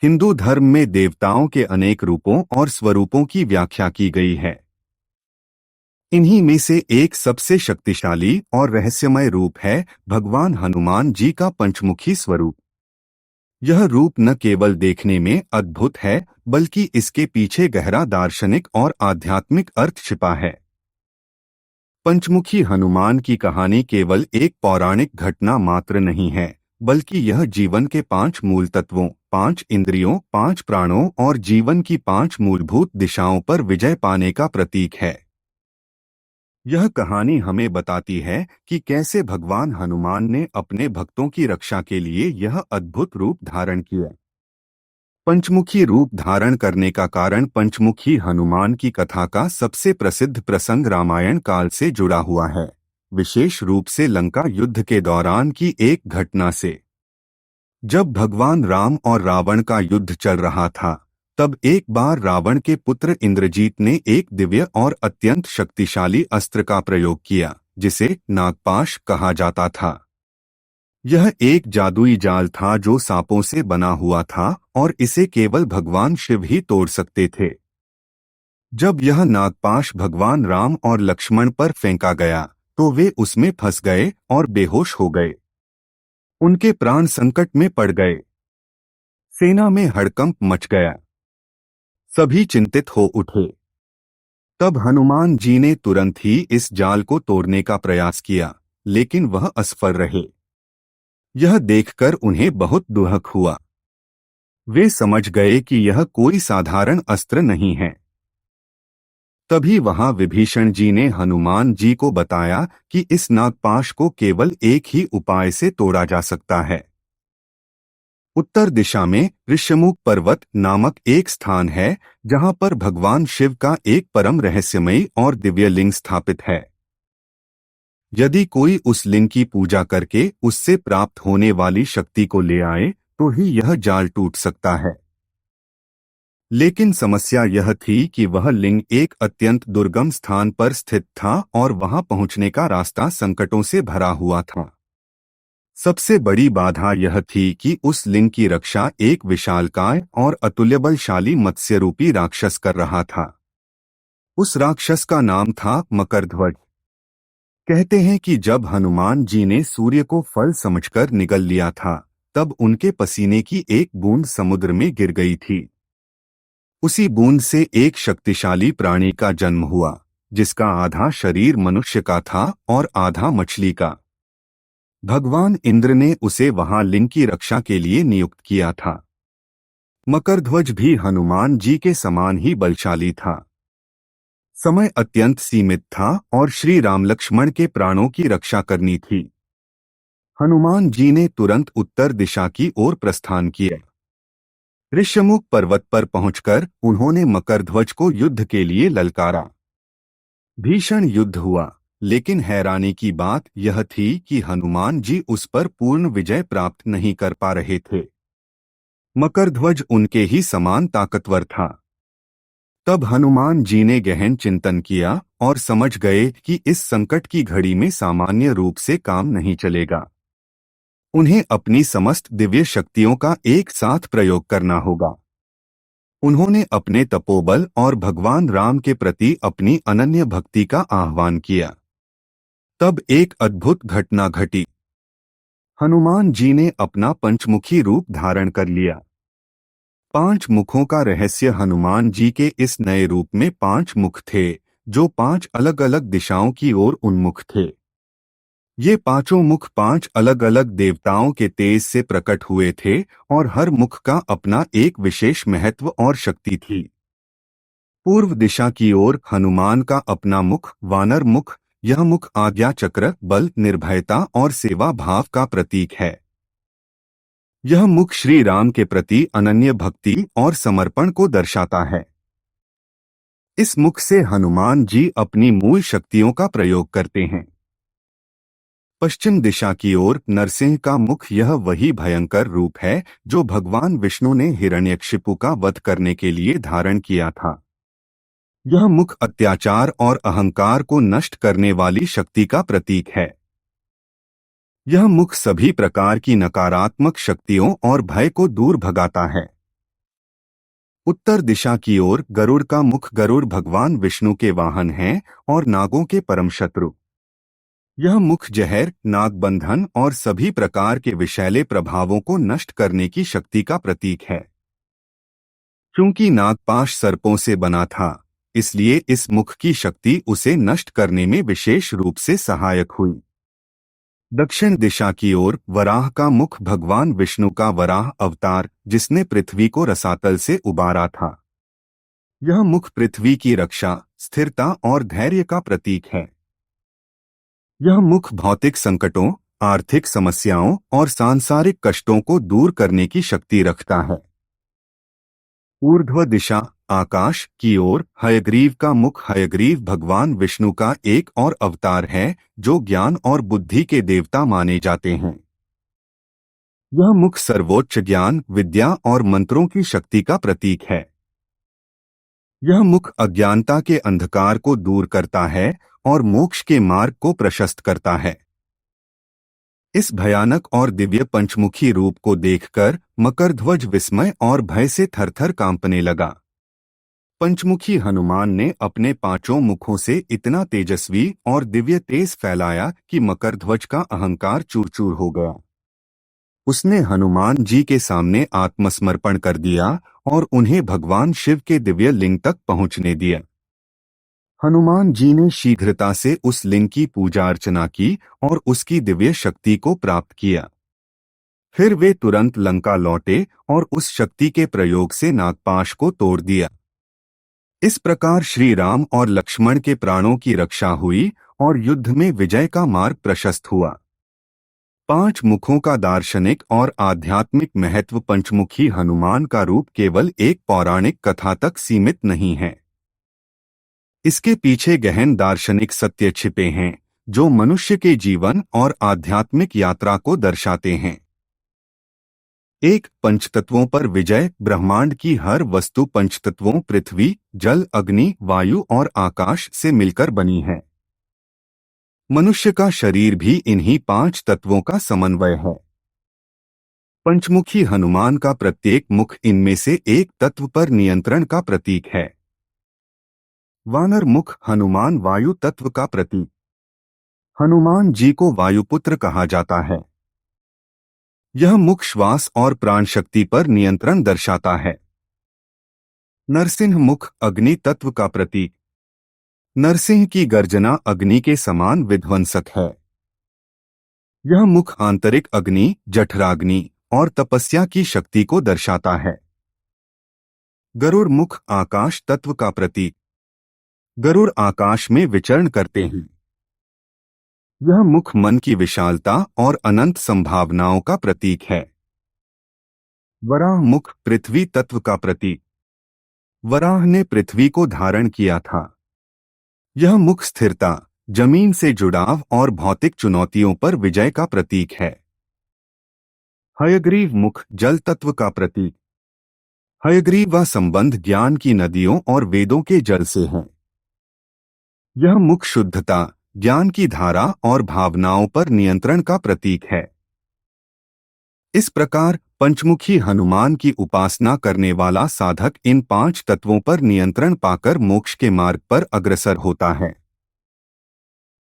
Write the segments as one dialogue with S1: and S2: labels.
S1: हिंदू धर्म में देवताओं के अनेक रूपों और स्वरूपों की व्याख्या की गई है। इन्हीं में से एक सबसे शक्तिशाली और रहस्यमय रूप है भगवान हनुमान जी का पंचमुखी स्वरूप। यह रूप न केवल देखने में अद्भुत है, बल्कि इसके पीछे गहरा दार्शनिक और आध्यात्मिक अर्थ छिपा है। पंचमुखी हनुमान की कहानी केवल एक पौराणिक घटना मात्र नहीं है, बल्कि यह जीवन के 5 मूल तत्वों, 5 इंद्रियों, 5 प्राणों और जीवन की 5 मूलभूत दिशाओं पर विजय पाने का प्रतीक है। यह कहानी हमें बताती है कि कैसे भगवान हनुमान ने अपने भक्तों की रक्षा के लिए यह अद्भुत रूप धारण किया। पंचमुखी रूप धारण करने का कारण पंचमुखी हनुमान की कथा का सबसे प्रसिद्ध प्रसंग रामायण काल से जुड़ा हुआ है, विशेष रूप से लंका युद्ध के दौरान की एक घटना से। जब भगवान राम और रावण का युद्ध चल रहा था, तब एक बार रावण के पुत्र इंद्रजीत ने एक दिव्य और अत्यंत शक्तिशाली अस्त्र का प्रयोग किया, जिसे नागपाश कहा जाता था। यह एक जादुई जाल था जो सांपों से बना हुआ था और इसे केवल भगवान शिव ही तोड़ सकते थे। जब यह नागपाश भगवान राम और लक्ष्मण पर फेंका गया, तो वे उसमें फंस गए और बेहोश हो गए। उनके प्राण संकट में पड़ गए। सेना में हड़कंप मच गया। सभी चिंतित हो उठे। तब हनुमान जी ने तुरंत ही इस जाल को तोड़ने का प्रयास किया, लेकिन वह असफल रहे। यह देखकर उन्हें बहुत दुख हुआ। वे समझ गए कि यह कोई साधारण अस्त्र नहीं है। तभी वहां विभीषण जी ने हनुमान जी को बताया कि इस नागपाश को केवल एक ही उपाय से तोड़ा जा सकता है। उत्तर दिशा में ऋष्यमुख पर्वत नामक एक स्थान है, जहां पर भगवान शिव का एक परम रहस्यमयी और दिव्य लिंग स्थापित है। यदि कोई उस लिंग की पूजा करके उससे प्राप्त होने वाली शक्ति को ले आए, तो ही यह जाल टूट सकता है। लेकिन समस्या यह थी कि वह लिंग एक अत्यंत दुर्गम स्थान पर स्थित था और वहां पहुंचने का रास्ता संकटों से भरा हुआ था। सबसे बड़ी बाधा यह थी कि उस लिंग की रक्षा एक विशालकाय और अतुल्य बलशाली मत्स्य रूपी राक्षस कर रहा था। उस राक्षस का नाम था मकरध्वज। कहते हैं कि जब हनुमान जी ने सूर्य को फल समझकर निगल लिया था, तब उनके पसीने की एक बूंद समुद्र में गिर गई थी। उसी बूंद से एक शक्तिशाली प्राणी का जन्म हुआ, जिसका आधा शरीर मनुष्य का था और आधा मछली का। भगवान इंद्र ने उसे वहां लिंग की रक्षा के लिए नियुक्त किया था। मकरध्वज भी हनुमान जी के समान ही बलशाली था। समय अत्यंत सीमित था और श्री राम लक्ष्मण के प्राणों की रक्षा करनी थी। हनुमान जी ने तुरंत उत्तर दिशा की ओर प्रस्थान किया। ऋष्यमुख पर्वत पर पहुंचकर उन्होंने मकरध्वज को युद्ध के लिए ललकारा। भीषण युद्ध हुआ, लेकिन हैरानी की बात यह थी कि हनुमान जी उस पर पूर्ण विजय प्राप्त नहीं कर पा रहे थे। मकरध्वज उनके ही समान ताकतवर था। तब हनुमान जी ने गहन चिंतन किया और समझ गए कि इस संकट की घड़ी में सामान्य रूप से काम नहीं चलेगा। उन्हें अपनी समस्त दिव्य शक्तियों का एक साथ प्रयोग करना होगा। उन्होंने अपने तपोबल और भगवान राम के प्रति अपनी अनन्य भक्ति का आह्वान किया। तब एक अद्भुत घटना घटी। हनुमान जी ने अपना पंचमुखी रूप धारण कर लिया। 5 मुखों का रहस्य। हनुमान जी के इस नए रूप में 5 मुख थे, जो 5 अलग अलग दिशाओं की ओर उन्मुख थे। ये पांचों मुख 5 अलग अलग देवताओं के तेज से प्रकट हुए थे और हर मुख का अपना एक विशेष महत्व और शक्ति थी। पूर्व दिशा की ओर हनुमान का अपना मुख वानर मुख। यह मुख आज्ञा चक्र, बल, निर्भयता और सेवा भाव का प्रतीक है। यह मुख श्री राम के प्रति अनन्य भक्ति और समर्पण को दर्शाता है। इस मुख से हनुमान जी अपनी मूल शक्तियों का प्रयोग करते हैं। पश्चिम दिशा की ओर नरसिंह का मुख। यह वही भयंकर रूप है जो भगवान विष्णु ने हिरण्यकशिपु का वध करने के लिए धारण किया था। यह मुख अत्याचार और अहंकार को नष्ट करने वाली शक्ति का प्रतीक है। यह मुख सभी प्रकार की नकारात्मक शक्तियों और भय को दूर भगाता है। उत्तर दिशा की ओर गरुड़ का मुख गरुड़ भगवान विष्णु के वाहन हैं और नागों के परम शत्रु। यह मुख जहर, नागबंधन और सभी प्रकार के विषैले प्रभावों को नष्ट करने की शक्ति का प्रतीक है। चूंकि नागपाश सर्पों से बना था, इसलिए इस मुख की शक्ति उसे नष्ट करने में विशेष रूप से सहायक हुई। दक्षिण दिशा की ओर वराह का मुख भगवान विष्णु का वराह अवतार, जिसने पृथ्वी को रसातल से उबारा था। यह मुख पृथ्वी की रक्षा, स्थिरता और धैर्य का प्रतीक है। यह मुख भौतिक संकटों, आर्थिक समस्याओं और सांसारिक कष्टों को दूर करने की शक्ति रखता है। ऊर्ध्व दिशा आकाश की ओर हयग्रीव का मुख हयग्रीव भगवान विष्णु का एक और अवतार है, जो ज्ञान और बुद्धि के देवता माने जाते हैं। यह मुख सर्वोच्च ज्ञान, विद्या और मंत्रों की शक्ति का प्रतीक है। यह मुख अज्ञानता के अंधकार को दूर करता है और मोक्ष के मार्ग को प्रशस्त करता है। इस भयानक और दिव्य पंचमुखी रूप को देखकर मकरध्वज विस्मय और भय से थरथर कांपने लगा। पंचमुखी हनुमान ने अपने पांचों मुखों से इतना तेजस्वी और दिव्य तेज फैलाया कि मकरध्वज का अहंकार चूर-चूर हो गया। उसने हनुमान जी के सामने आत्मसमर्पण कर दिया और उन्हें भगवान शिव के दिव्य लिंग तक पहुंचने दिया। हनुमान जी ने शीघ्रता से उस लिंग की पूजा अर्चना की और उसकी दिव्य शक्ति को प्राप्त किया। फिर वे तुरंत लंका लौटे और उस शक्ति के प्रयोग से नागपाश को तोड़ दिया। इस प्रकार श्री राम और लक्ष्मण के प्राणों की रक्षा हुई और युद्ध में विजय का मार्ग प्रशस्त हुआ। पांच मुखों का दार्शनिक और आध्यात्मिक महत्व पंचमुखी हनुमान का रूप केवल एक पौराणिक कथा तक सीमित नहीं है। इसके पीछे गहन दार्शनिक सत्य छिपे हैं, जो मनुष्य के जीवन और आध्यात्मिक यात्रा को दर्शाते हैं। एक, पंचतत्वों पर विजय। ब्रह्मांड की हर वस्तु पंचतत्वों पृथ्वी, जल, अग्नि, वायु और आकाश से मिलकर बनी है। मनुष्य का शरीर भी इन्हीं पांच तत्वों का समन्वय है। पंचमुखी हनुमान का प्रत्येक मुख इनमें से एक तत्व पर नियंत्रण का प्रतीक है। वानर मुख हनुमान वायु तत्व का प्रतीक। हनुमान जी को वायुपुत्र कहा जाता है। यह मुख श्वास और प्राण शक्ति पर नियंत्रण दर्शाता है। नरसिंह मुख अग्नि तत्व का प्रतीक। नरसिंह की गर्जना अग्नि के समान विध्वंसक है। यह मुख आंतरिक अग्नि, जठराग्नि और तपस्या की शक्ति को दर्शाता है। गरुड़ मुख आकाश तत्व का प्रतीक। गरुड़ आकाश में विचरण करते हैं। यह मुख मन की विशालता और अनंत संभावनाओं का प्रतीक है। वराह मुख पृथ्वी तत्व का प्रतीक। वराह ने पृथ्वी को धारण किया था। यह मुख स्थिरता, जमीन से जुड़ाव और भौतिक चुनौतियों पर विजय का प्रतीक है। हयग्रीव मुख जल तत्व का प्रतीक। हयग्रीव का संबंध ज्ञान की नदियों और वेदों के जल से है। यह मुख शुद्धता, ज्ञान की धारा और भावनाओं पर नियंत्रण का प्रतीक है। इस प्रकार पंचमुखी हनुमान की उपासना करने वाला साधक इन पांच तत्वों पर नियंत्रण पाकर मोक्ष के मार्ग पर अग्रसर होता है।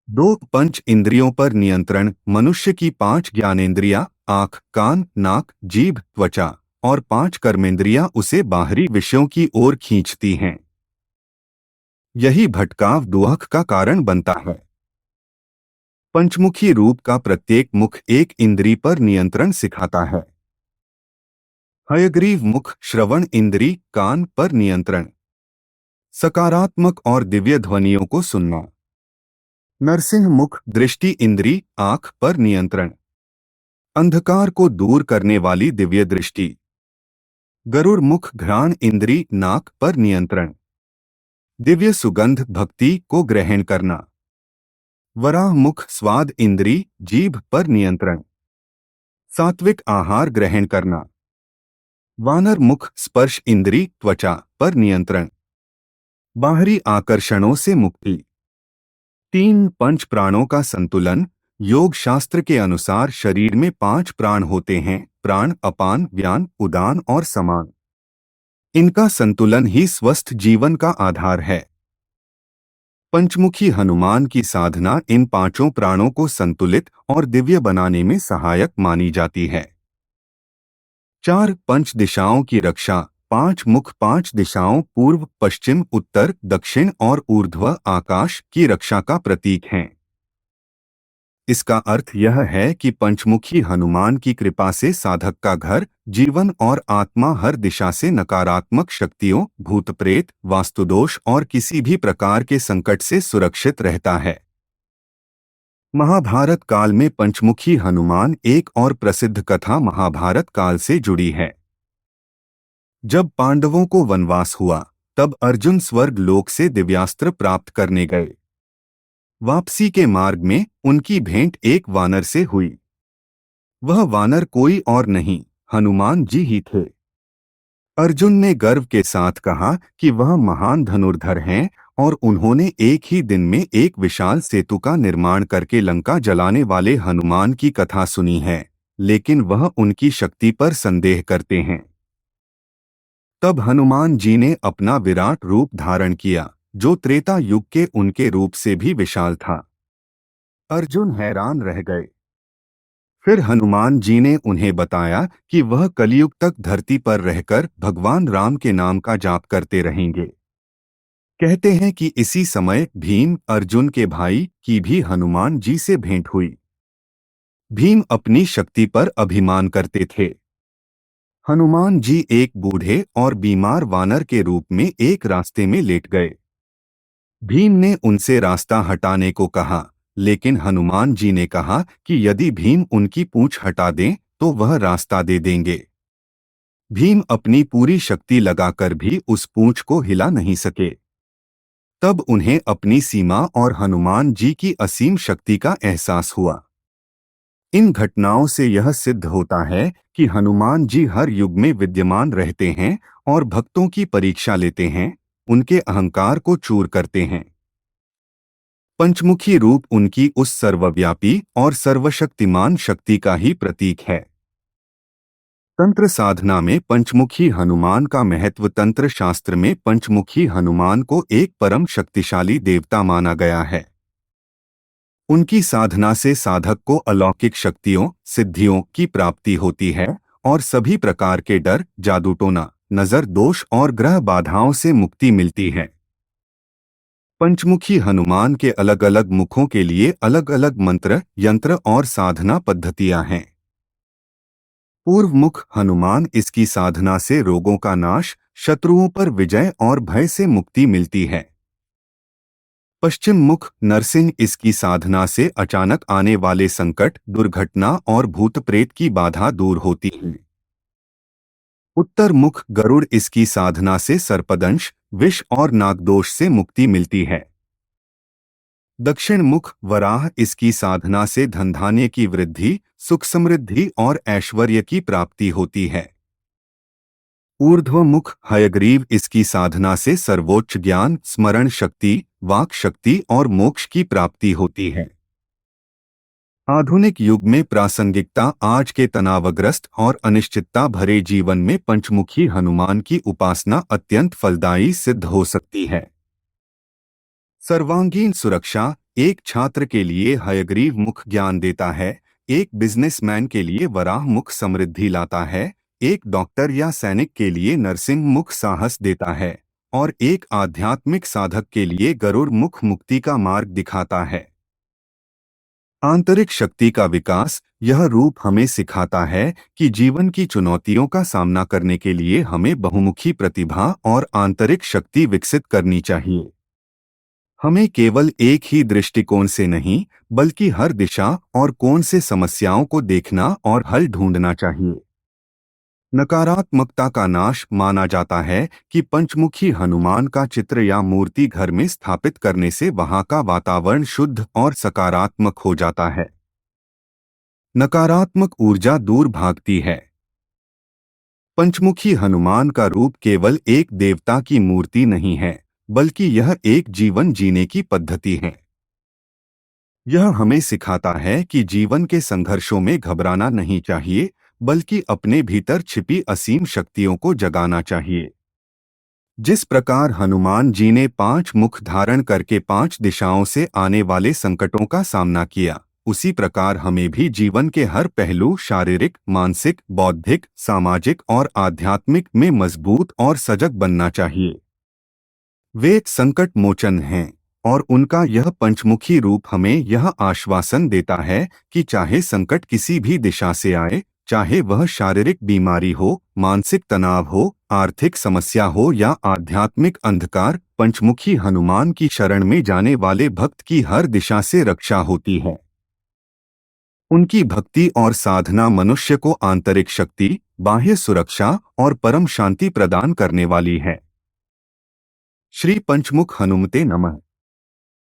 S1: दो, पंच इंद्रियों पर नियंत्रण। मनुष्य की पांच ज्ञानेंद्रियां आँख, कान, नाक, जीभ, त्वचा और पांच कर्मेंद्रियां उसे बाहरी विषयों की ओर खींचती हैं। यही भटकाव दुख का कारण बनता है। पंचमुखी रूप का प्रत्येक मुख एक इंद्री पर नियंत्रण सिखाता है। हयग्रीव मुख श्रवण इंद्री, कान पर नियंत्रण, सकारात्मक और दिव्य ध्वनियों को सुनना। नरसिंह मुख दृष्टि इंद्री, आँख पर नियंत्रण, अंधकार को दूर करने वाली दिव्य दृष्टि। गरुड़ मुख घ्राण इंद्री, नाक पर नियंत्रण, दिव्य सुगंध भक्ति को ग्रहण करना। वराह मुख स्वाद इंद्री, जीभ पर नियंत्रण, सात्विक आहार ग्रहण करना। वानर मुख स्पर्श इंद्री, त्वचा पर नियंत्रण, बाहरी आकर्षणों से मुक्ति। तीन, पंच प्राणों का संतुलन। योग शास्त्र के अनुसार शरीर में पांच प्राण होते हैं: प्राण, अपान, व्यान, उदान और समान। इनका संतुलन ही स्वस्थ जीवन का आधार है। पंचमुखी हनुमान की साधना इन पांचों प्राणों को संतुलित और दिव्य बनाने में सहायक मानी जाती है। 4 पंच दिशाओं की रक्षा। 5 मुख 5 दिशाओं पूर्व, पश्चिम, उत्तर, दक्षिण और ऊर्ध्व आकाश की रक्षा का प्रतीक हैं। इसका अर्थ यह है कि पंचमुखी हनुमान की कृपा से साधक का घर, जीवन और आत्मा हर दिशा से नकारात्मक शक्तियों, भूत प्रेत, वास्तुदोष और किसी भी प्रकार के संकट से सुरक्षित रहता है। महाभारत काल में पंचमुखी हनुमान एक और प्रसिद्ध कथा महाभारत काल से जुड़ी है। जब पांडवों को वनवास हुआ, तब अर्जुन स्वर्ग लोक से दिव्यास्त्र प्राप्त करने गए। वापसी के मार्ग में उनकी भेंट एक वानर से हुई। वह वानर कोई और नहीं, हनुमान जी ही थे। अर्जुन ने गर्व के साथ कहा कि वह महान धनुर्धर हैं और उन्होंने एक ही दिन में एक विशाल सेतु का निर्माण करके लंका जलाने वाले हनुमान की कथा सुनी है, लेकिन वह उनकी शक्ति पर संदेह करते हैं। तब हनुमान जी ने अपना विराट रूप धारण किया, जो त्रेता युग के उनके रूप से भी विशाल था। अर्जुन हैरान रह गए। फिर हनुमान जी ने उन्हें बताया कि वह कलयुग तक धरती पर रहकर भगवान राम के नाम का जाप करते रहेंगे। कहते हैं कि इसी समय भीम, अर्जुन के भाई, की भी हनुमान जी से भेंट हुई। भीम अपनी शक्ति पर अभिमान करते थे। हनुमान जी एक बूढ़े और बीमार वानर के रूप में एक रास्ते में लेट गए। भीम ने उनसे रास्ता हटाने को कहा, लेकिन हनुमान जी ने कहा कि यदि भीम उनकी पूंछ हटा दें तो वह रास्ता दे देंगे। भीम अपनी पूरी शक्ति लगाकर भी उस पूंछ को हिला नहीं सके। तब उन्हें अपनी सीमा और हनुमान जी की असीम शक्ति का एहसास हुआ। इन घटनाओं से यह सिद्ध होता है कि हनुमान जी हर युग में विद्यमान रहते हैं और भक्तों की परीक्षा लेते हैं, उनके अहंकार को चूर करते हैं। पंचमुखी रूप उनकी उस सर्वव्यापी और सर्वशक्तिमान शक्ति का ही प्रतीक है। तंत्र साधना में पंचमुखी हनुमान का महत्व। तंत्र शास्त्र में पंचमुखी हनुमान को एक परम शक्तिशाली देवता माना गया है। उनकी साधना से साधक को अलौकिक शक्तियों, सिद्धियों की प्राप्ति होती है और सभी प्रकार के डर, जादू टोना, नजर दोष और ग्रह बाधाओं से मुक्ति मिलती है। पंचमुखी हनुमान के अलग अलग मुखों के लिए अलग अलग मंत्र, यंत्र और साधना पद्धतियां हैं। पूर्व मुख हनुमान, इसकी साधना से रोगों का नाश, शत्रुओं पर विजय और भय से मुक्ति मिलती है। पश्चिम मुख नरसिंह, इसकी साधना से अचानक आने वाले संकट, दुर्घटना और भूत प्रेत की बाधा दूर होती है। उत्तर मुख गरुड़, इसकी साधना से सर्पदंश, विष और नागदोष से मुक्ति मिलती है। दक्षिण मुख वराह, इसकी साधना से धनधान्य की वृद्धि, सुख समृद्धि और ऐश्वर्य की प्राप्ति होती है। ऊर्ध्वमुख हयग्रीव, इसकी साधना से सर्वोच्च ज्ञान, स्मरण शक्ति, वाक शक्ति और मोक्ष की प्राप्ति होती है। आधुनिक युग में प्रासंगिकता। आज के तनावग्रस्त और अनिश्चितता भरे जीवन में पंचमुखी हनुमान की उपासना अत्यंत फलदायी सिद्ध हो सकती है। सर्वांगीण सुरक्षा। एक छात्र के लिए हयग्रीव मुख ज्ञान देता है, एक बिजनेसमैन के लिए वराह मुख समृद्धि लाता है, एक डॉक्टर या सैनिक के लिए नरसिंह मुख साहस देता है और एक आध्यात्मिक साधक के लिए गरुड़ मुख मुक्ति का मार्ग दिखाता है। आंतरिक शक्ति का विकास। यह रूप हमें सिखाता है कि जीवन की चुनौतियों का सामना करने के लिए हमें बहुमुखी प्रतिभा और आंतरिक शक्ति विकसित करनी चाहिए। हमें केवल एक ही दृष्टिकोण से नहीं, बल्कि हर दिशा और कोण से समस्याओं को देखना और हल ढूंढना चाहिए। नकारात्मकता का नाश। माना जाता है कि पंचमुखी हनुमान का चित्र या मूर्ति घर में स्थापित करने से वहां का वातावरण शुद्ध और सकारात्मक हो जाता है। नकारात्मक ऊर्जा दूर भागती है। पंचमुखी हनुमान का रूप केवल एक देवता की मूर्ति नहीं है, बल्कि यह एक जीवन जीने की पद्धति है। यह हमें सिखाता है कि जीवन के संघर्षों में घबराना नहीं चाहिए, बल्कि अपने भीतर छिपी असीम शक्तियों को जगाना चाहिए। जिस प्रकार हनुमान जी ने 5 मुख धारण करके 5 दिशाओं से आने वाले संकटों का सामना किया, उसी प्रकार हमें भी जीवन के हर पहलू शारीरिक, मानसिक, बौद्धिक, सामाजिक और आध्यात्मिक में मजबूत और सजग बनना चाहिए। वे संकट मोचन हैं और उनका यह पंचमुखी रूप हमें यह आश्वासन देता है कि चाहे संकट किसी भी दिशा से आए, चाहे वह शारीरिक बीमारी हो, मानसिक तनाव हो, आर्थिक समस्या हो या आध्यात्मिक अंधकार, पंचमुखी हनुमान की शरण में जाने वाले भक्त की हर दिशा से रक्षा होती है। उनकी भक्ति और साधना मनुष्य को आंतरिक शक्ति, बाह्य सुरक्षा और परम शांति प्रदान करने वाली है। श्री पंचमुख हनुमते नमः।